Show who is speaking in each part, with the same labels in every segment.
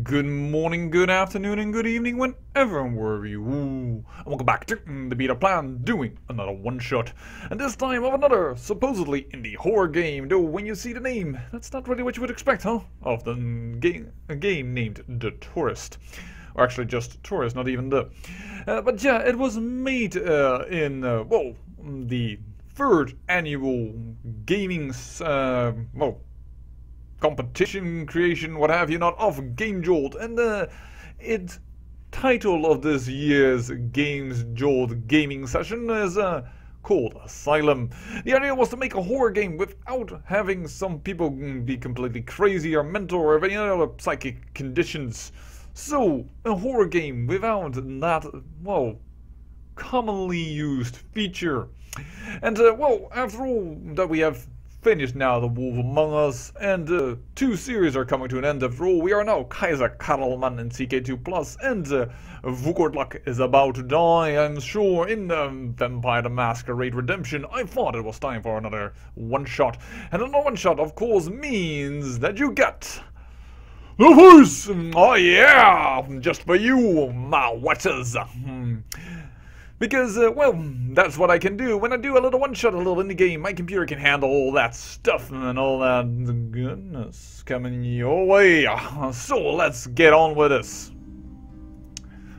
Speaker 1: Good morning, good afternoon, and good evening, whenever and wherever you are. And welcome back to the Beta Plan, doing another one-shot. And this time of another supposedly indie horror game, though when you see the name, that's not really what you would expect, huh? Of a game named The Tourist. Or actually just Tourist, not even the. But yeah, it was made in, the third annual gaming, competition, creation, what have you not, of Game Jolt, and its title of this year's Games Jolt gaming session is called Asylum. The idea was to make a horror game without having some people be completely crazy or mental or have any other psychic conditions. So, a horror game without that, well, commonly used feature. And, after all that we have finished now The Wolf Among Us, and 2 series are coming to an end. After all, we are now Kaiser Karlman in CK2+, and Vukortlak is about to die, I'm sure, in Vampire the Masquerade Redemption. I thought it was time for another one-shot. And another one-shot, of course, means that you get the voice! Oh yeah! Just for you, my watchers! Because, that's what I can do. When I do a little one-shot, a little indie game, my computer can handle all that stuff and all that goodness coming your way. So let's get on with this.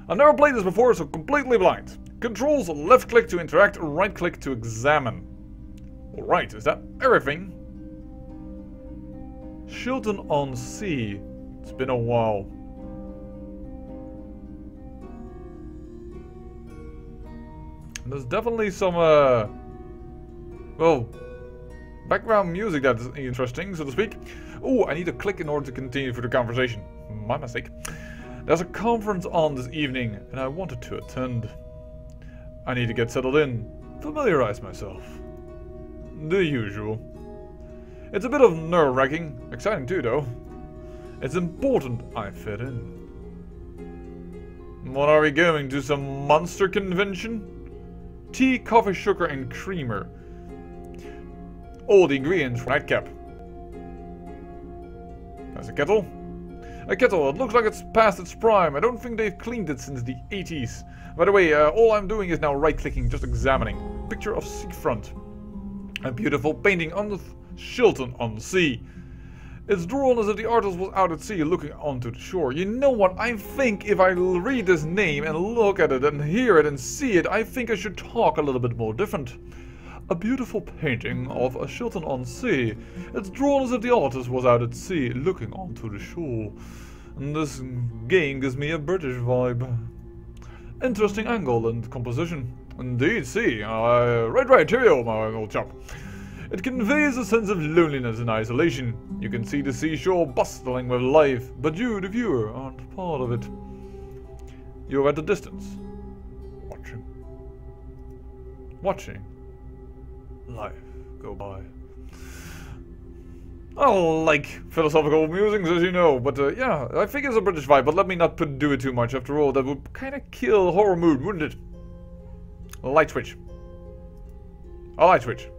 Speaker 1: I've never played this before, so completely blind. Controls, left click to interact, right click to examine. Alright, is that everything? Chilton-on-Sea. It's been a while. There's definitely some, background music that's interesting, so to speak. Oh, I need to click in order to continue for the conversation. My mistake. There's a conference on this evening, and I wanted to attend. I need to get settled in, familiarize myself. The usual. It's a bit of nerve-wracking, exciting too, though. It's important I fit in. What are we going to, some monster convention? Tea, coffee, sugar, and creamer. All the ingredients for nightcap. There's a kettle. A kettle. It looks like it's past its prime. I don't think they've cleaned it since the 80s. By the way, all I'm doing is now right-clicking, just examining. Picture of seafront. A beautiful painting on the Chilton-on-Sea. It's drawn as if the artist was out at sea looking onto the shore. You know what? I think if I read this name and look at it and hear it and see it, I think I should talk a little bit more different. A beautiful painting of a Chilton-on-Sea. It's drawn as if the artist was out at sea looking onto the shore. And this game gives me a British vibe. Interesting angle and composition. Indeed, see. Right, cheerio, my old chap. It conveys a sense of loneliness and isolation. You can see the seashore bustling with life, but you, the viewer, aren't part of it. You're at a distance. Watching life go by. I like philosophical musings, as you know, but yeah, I think it's a British vibe, but let me not do it too much. After all, that would kind of kill horror mood, wouldn't it? A light switch. A light switch.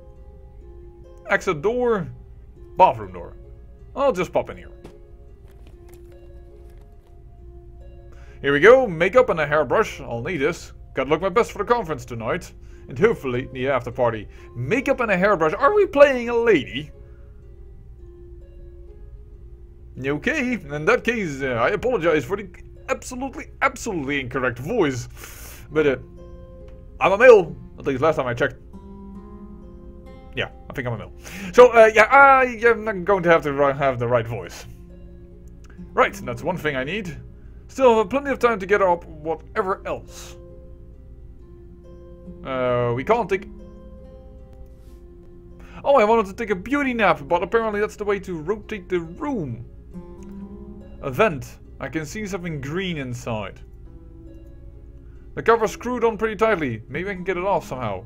Speaker 1: Exit door, bathroom door. I'll just pop in here. Here we go, makeup and a hairbrush. I'll need this. Gotta look my best for the conference tonight. And hopefully the after party. Makeup and a hairbrush. Are we playing a lady? Okay, in that case, I apologize for the absolutely incorrect voice. But I'm a male, at least last time I checked. Yeah, I think I'm a male. So, I'm not going to have the right voice. Right, that's one thing I need. Still have plenty of time to get up whatever else. We can't take... Oh, I wanted to take a beauty nap, but apparently that's the way to rotate the room. A vent. I can see something green inside. The cover's screwed on pretty tightly. Maybe I can get it off somehow.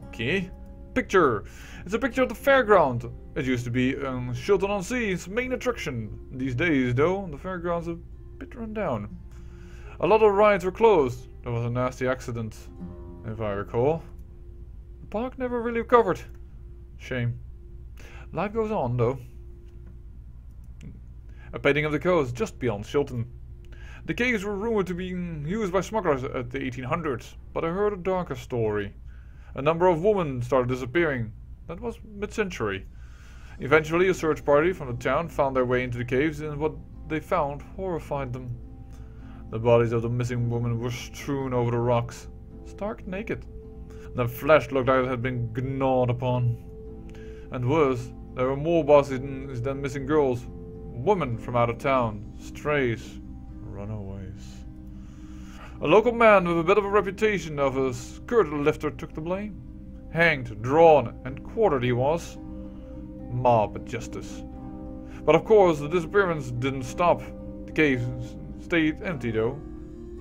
Speaker 1: Okay. Picture. It's a picture of the fairground. It used to be Chilton-on-Sea's main attraction. These days, though, the fairground's a bit run down. A lot of rides were closed. There was a nasty accident, if I recall. The park never really recovered. Shame. Life goes on, though. a painting of the coast just beyond Shilton. The caves were rumored to be used by smugglers at the 1800s, but I heard a darker story. A number of women started disappearing. That was mid-century. Eventually, a search party from the town found their way into the caves, and what they found horrified them. The bodies of the missing women were strewn over the rocks, stark naked. Their flesh looked like it had been gnawed upon. And worse, there were more bodies than missing girls. Women from out of town, strays, runaways. A local man with a bit of a reputation of a skirt lifter took the blame. Hanged, drawn, and quartered he was. Mob justice. But of course, the disappearance didn't stop. The cave stayed empty though,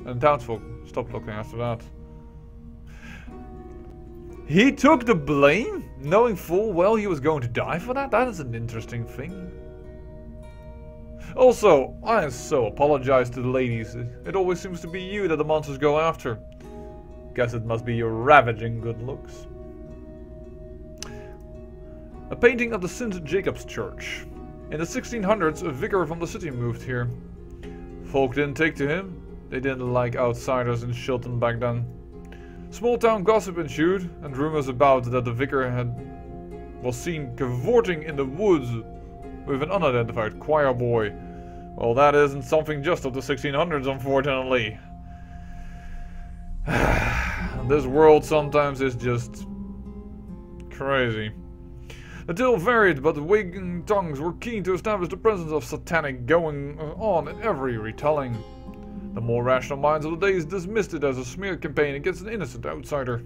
Speaker 1: and townsfolk stopped looking after that. He took the blame, knowing full well he was going to die for that? That is an interesting thing. Also, I so apologize to the ladies. It always seems to be you that the monsters go after. Guess it must be your ravaging good looks. A painting of the St. Jacob's Church. In the 1600s, a vicar from the city moved here. Folk didn't take to him. They didn't like outsiders in Shilton back then. Small town gossip ensued, and rumors about that the vicar was seen cavorting in the woods with an unidentified choir boy. Well, that isn't something just of the 1600s, unfortunately. This world sometimes is just crazy. The tale varied, but the wagging tongues were keen to establish the presence of satanic going on in every retelling. The more rational minds of the days dismissed it as a smear campaign against an innocent outsider.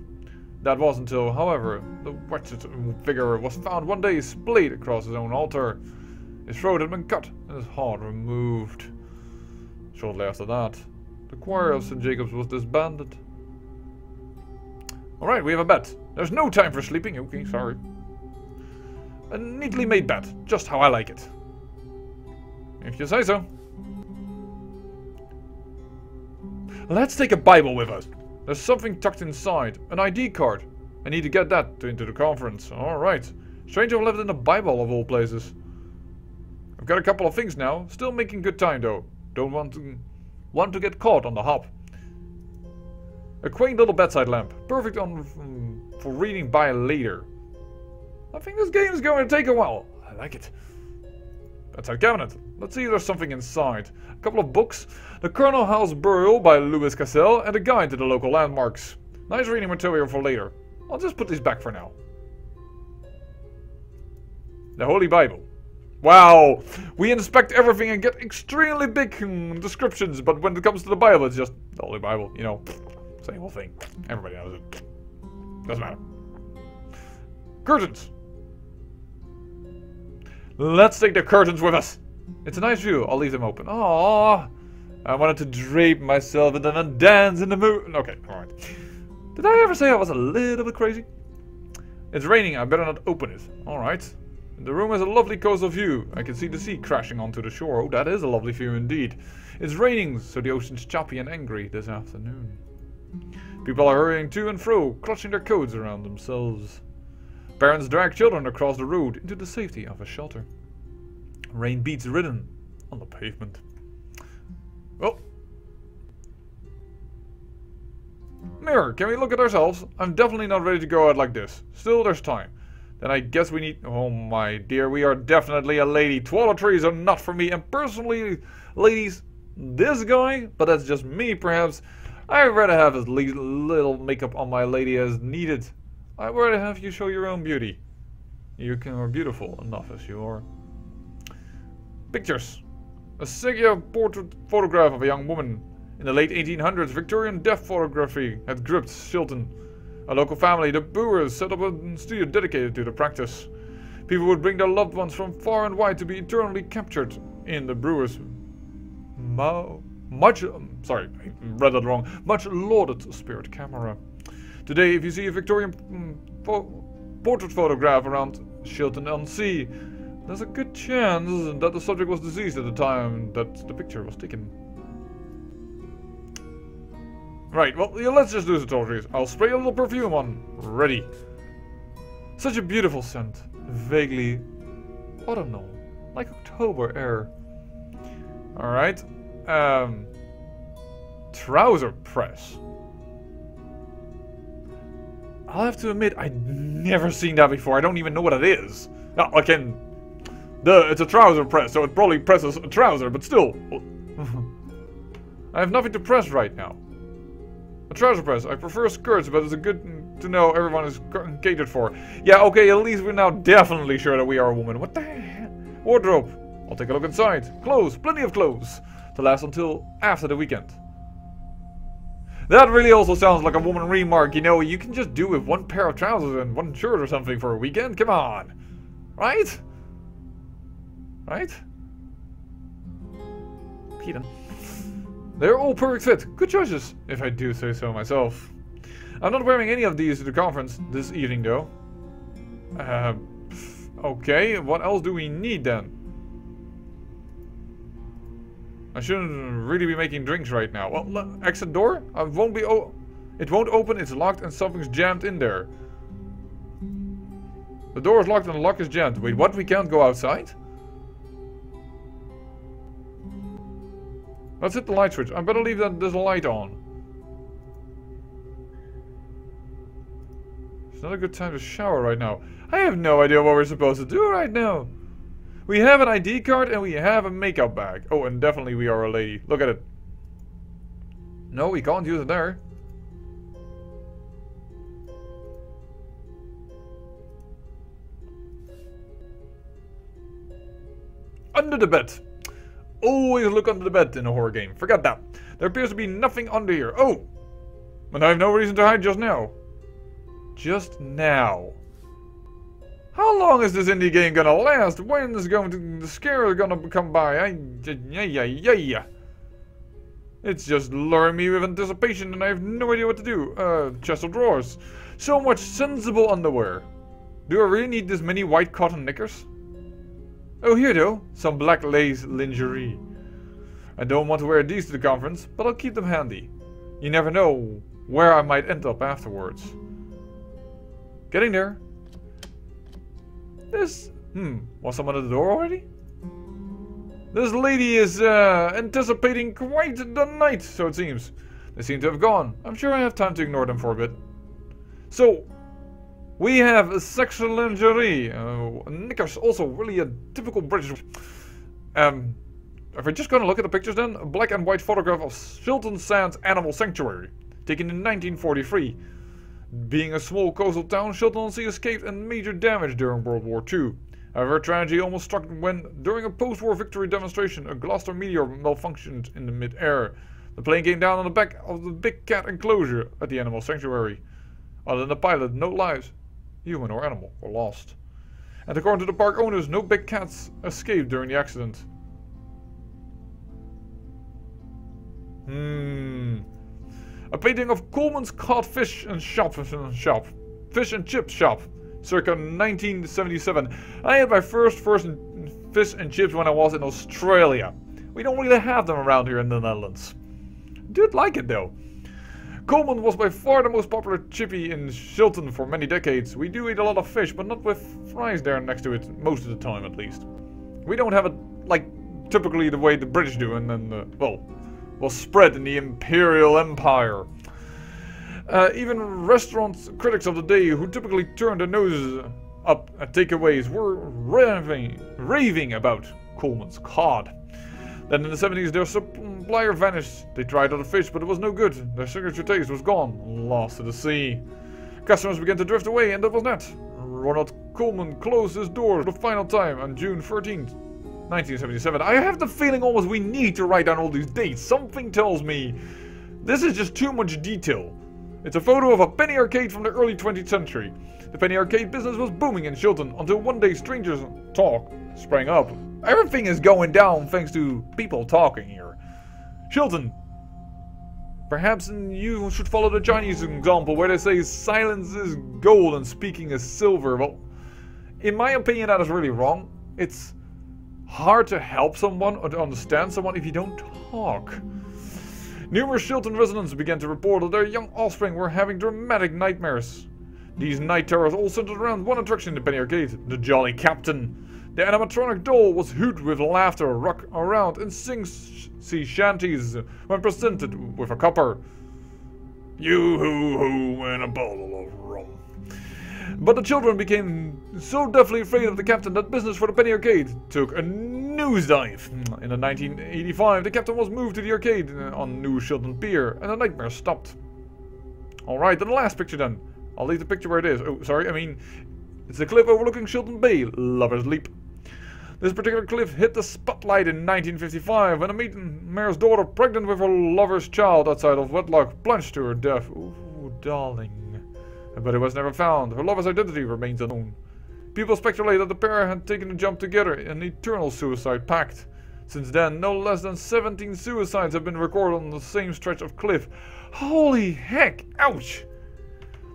Speaker 1: That was until, however, the wretched figure was found one day splayed across his own altar. His throat had been cut and his heart removed. Shortly after that, the choir of St. Jacob's was disbanded. Alright, we have a bet. There's no time for sleeping. Okay, sorry. A neatly made bet, just how I like it. If you say so. Let's take a Bible with us. There's something tucked inside, an ID card. I need to get that into the conference. Alright. Strange I've left in the Bible of all places. I've got a couple of things now, still making good time though. Don't want to get caught on the hop. A quaint little bedside lamp, perfect for reading by later. I think this game is going to take a while. I like it. Bedside cabinet. Let's see if there's something inside. A couple of books. The Charnel House Burial by Lewis Cassell and a guide to the local landmarks. Nice reading material for later. I'll just put these back for now. The Holy Bible. Wow! We inspect everything and get extremely big descriptions, but when it comes to the Bible, it's just the Holy Bible, you know. Same whole thing. Everybody knows it. Doesn't matter. Curtains. Let's take the curtains with us. It's a nice view. I'll leave them open. Aww. I wanted to drape myself and then dance in the moon. Okay, alright. Did I ever say I was a little bit crazy? It's raining. I better not open it. Alright. The room has a lovely coastal view. I can see the sea crashing onto the shore. Oh, that is a lovely view indeed. It's raining, so the ocean's choppy and angry this afternoon. People are hurrying to and fro, clutching their coats around themselves. Parents drag children across the road into the safety of a shelter. Rain beats ridden on the pavement. Oh. Mirror, can we look at ourselves? I'm definitely not ready to go out like this. Still, there's time. Then I guess we need... Oh my dear, we are definitely a lady. Toiletries are not for me. And personally, ladies, this guy, but that's just me perhaps, I'd rather have as little makeup on my lady as needed. I'd rather have you show your own beauty. You are beautiful enough as you are. Pictures. A sepia portrait photograph of a young woman. In the late 1800s, Victorian deaf photography had gripped Shilton. A local family, the Boers, set up a studio dedicated to the practice. People would bring their loved ones from far and wide to be eternally captured in the Brewers' much lauded spirit camera. Today, if you see a Victorian portrait photograph around Shilton-on-Sea, there's a good chance that the subject was deceased at the time that the picture was taken. Right, well, yeah, let's just do the toiletries. I'll spray a little perfume on. Ready. Such a beautiful scent. Vaguely autumnal. Like October air. Alright. Trouser press. I'll have to admit, I've never seen that before. I don't even know what it is. Now, I can... it's a trouser press, so it probably presses a trouser, but still. I have nothing to press right now. A trouser press. I prefer skirts, but it's good to know everyone is catered for. Yeah, okay, at least we're now definitely sure that we are a woman. What the hell? Wardrobe. I'll take a look inside. Clothes. Plenty of clothes. To last until after the weekend. That really also sounds like a woman remark. You know, you can just do with one pair of trousers and one shirt or something for a weekend. Come on. Right? Right? Keaton. They're all perfect fit. Good choices, if I do say so myself. I'm not wearing any of these to the conference this evening, though. Okay, what else do we need then? I shouldn't really be making drinks right now. Well, exit door? It won't open, it's locked and something's jammed in there. The door is locked and the lock is jammed. Wait, what? We can't go outside? Let's hit the light switch. I better leave this light on. It's not a good time to shower right now. I have no idea what we're supposed to do right now. We have an ID card and we have a makeup bag. Oh, and definitely we are a lady. Look at it. No, we can't use it there. Under the bed. Always look under the bed in a horror game. Forget that. There appears to be nothing under here. Oh! And I have no reason to hide just now. Just now. How long is this indie game gonna last? When is the scare gonna come by? It's just luring me with anticipation and I have no idea what to do. Chest of drawers. So much sensible underwear. Do I really need this many white cotton knickers? Oh, here though. Some black lace lingerie. I don't want to wear these to the conference, but I'll keep them handy. You never know where I might end up afterwards. Getting there. Was someone at the door already? This lady is anticipating quite the night, so it seems. They seem to have gone. I'm sure I have time to ignore them for a bit. So, we have sexual lingerie. Knickers, also really a typical British. If we're just gonna look at the pictures then, a black and white photograph of Shilton Sands Animal Sanctuary, taken in 1943. Being a small coastal town, Shilton-on-Sea escaped and major damage during World War II. However, tragedy almost struck when, during a post-war victory demonstration, a Gloucester meteor malfunctioned in the mid-air. The plane came down on the back of the Big Cat enclosure at the animal sanctuary. Other than the pilot, no lives, human or animal, were lost. And according to the park owners, no big cats escaped during the accident. A painting of Coleman's cod fish and fish and chip shop, circa 1977. I had my first fish and chips when I was in Australia. We don't really have them around here in the Netherlands. Did like it though. Coleman was by far the most popular chippy in Shilton for many decades. We do eat a lot of fish, but not with fries there next to it, most of the time at least. We don't have it like typically the way the British do, and then, was spread in the Imperial Empire. Even restaurant critics of the day, who typically turn their noses up at takeaways, were raving about Coleman's cod. Then in the 70s their supplier vanished. They tried other fish, but it was no good. Their signature taste was gone, lost to the sea. Customers began to drift away, and that was that. Ronald Coleman closed his doors for the final time on June 13th. 1977. I have the feeling almost we need to write down all these dates. Something tells me this is just too much detail. It's a photo of a penny arcade from the early 20th century. The penny arcade business was booming in Shilton until one day strangers talk sprang up. Everything is going down thanks to people talking here. Shilton. Perhaps you should follow the Chinese example where they say silence is gold and speaking is silver. Well, in my opinion that is really wrong. It's hard to help someone or to understand someone if you don't talk. Numerous Shilton residents began to report that their young offspring were having dramatic nightmares. These night terrors all centered around one attraction in the penny arcade, the Jolly Captain. The animatronic doll was hooted with laughter, rock around, and sing sea shanties when presented with a copper. Yoo-hoo-hoo and a bottle of rum. But the children became so deathly afraid of the captain that business for the penny arcade took a nosedive. In 1985, the captain was moved to the arcade on New Shilton Pier, and the nightmare stopped. Alright, and the last picture then. I'll leave the picture where it is. Oh, sorry, I mean, it's the cliff overlooking Shilton Bay, Lover's Leap. This particular cliff hit the spotlight in 1955 when a mayor's daughter, pregnant with her lover's child outside of wedlock, plunged to her death. Ooh, darling. But it was never found. Her lover's identity remains unknown. People speculate that the pair had taken a jump together, an eternal suicide pact. Since then, no less than 17 suicides have been recorded on the same stretch of cliff. Holy heck! Ouch!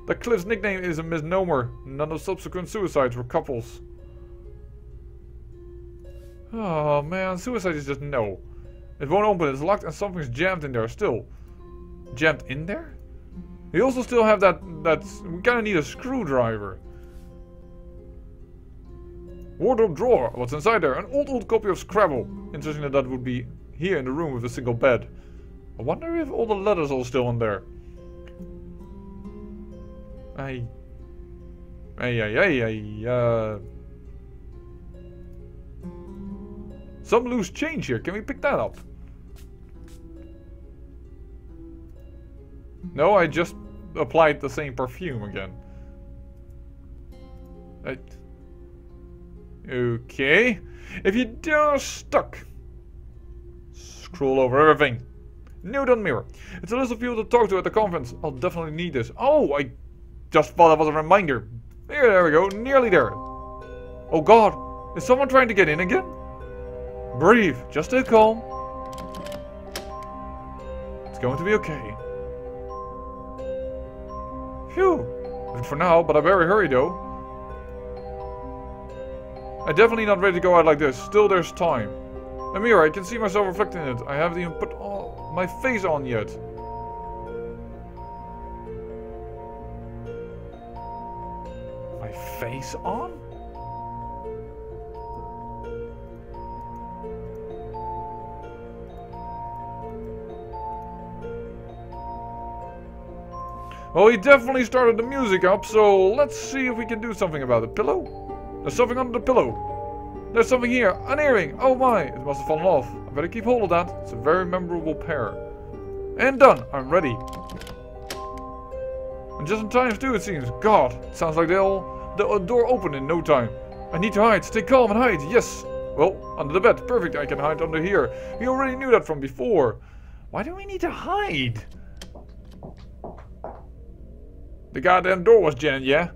Speaker 1: The cliff's nickname is a misnomer. None of subsequent suicides were couples. Oh man, suicide is just no. It won't open, it's locked and something's jammed in there still. Jammed in there? We also still have that we kinda need a screwdriver. Wardrobe drawer, what's inside there? An old copy of Scrabble. Interesting that that would be here in the room with a single bed. I wonder if all the letters are still in there. Some loose change here. Can we pick that up? No, I just applied the same perfume again. Okay. If you are stuck, scroll over everything. Note on mirror. It's a list of people to talk to at the conference. I'll definitely need this. Oh, I just thought that was a reminder. There we go. Nearly there. Oh God. Is someone trying to get in again? Breathe. Just stay calm. It's going to be okay. Phew. Good for now, but I'm very hurried though. I'm definitely not ready to go out like this. Still there's time. A mirror, I can see myself reflecting in it. I haven't even put my face on yet. My face on? Well, we definitely started the music up, so let's see if we can do something about it. Pillow? There's something under the pillow. There's something here. An earring. Oh my. It must have fallen off. I better keep hold of that. It's a very memorable pair. And done. I'm ready. And just in time too, it seems. God. It sounds like the door opened in no time. I need to hide. Stay calm and hide. Yes. Well, under the bed. Perfect. I can hide under here. We already knew that from before. Why do we need to hide? The goddamn door was jammed, yeah?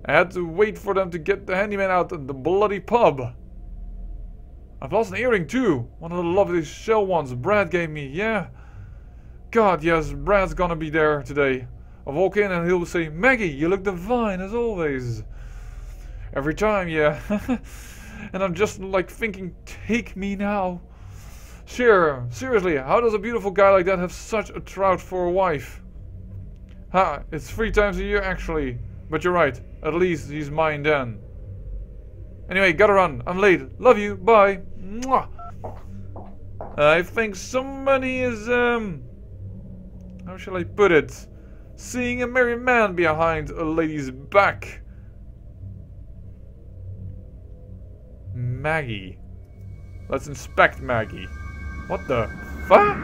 Speaker 1: I had to wait for them to get the handyman out at the bloody pub. I've lost an earring too. One of the lovely shell ones Brad gave me, yeah. God, yes, Brad's gonna be there today. I'll walk in and he'll say, Maggie, you look divine as always. Every time, yeah. And I'm just like thinking, take me now. Sure, seriously, how does a beautiful guy like that have such a trout for a wife? Ha, it's 3 times a year actually. But you're right, at least he's mine then. Anyway, gotta run. I'm late. Love you. Bye. Mwah. I think somebody is, how shall I put it? Seeing a merry man behind a lady's back. Maggie. Let's inspect Maggie. What the fuck?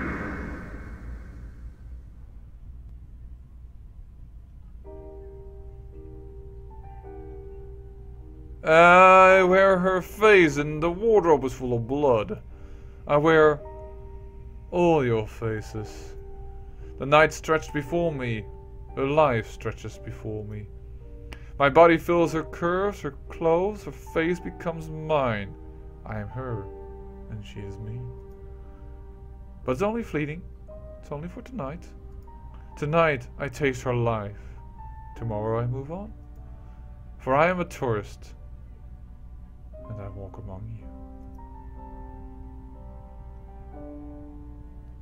Speaker 1: I wear her face and the wardrobe is full of blood. I wear all your faces. The night stretched before me. Her life stretches before me. My body fills her curves, her clothes, her face becomes mine. I am her, and she is me. But it's only fleeting. It's only for tonight. Tonight I taste her life. Tomorrow I move on. For I am a tourist. And I walk among you.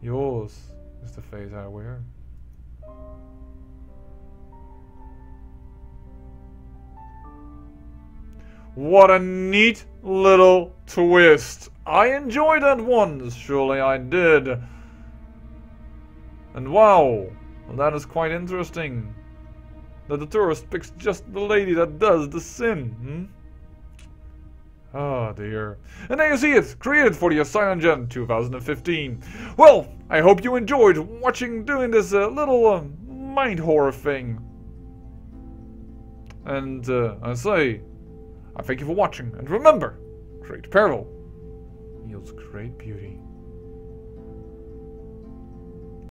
Speaker 1: Yours is the face I wear. What a neat little twist. I enjoyed that one, surely I did. And wow, that is quite interesting. That the tourist picks just the lady that does the sin, Oh dear. And there you see it, created for the Asylum Gen 2015. Well, I hope you enjoyed doing this little mind horror thing. And I thank you for watching. And remember, great peril yields great beauty.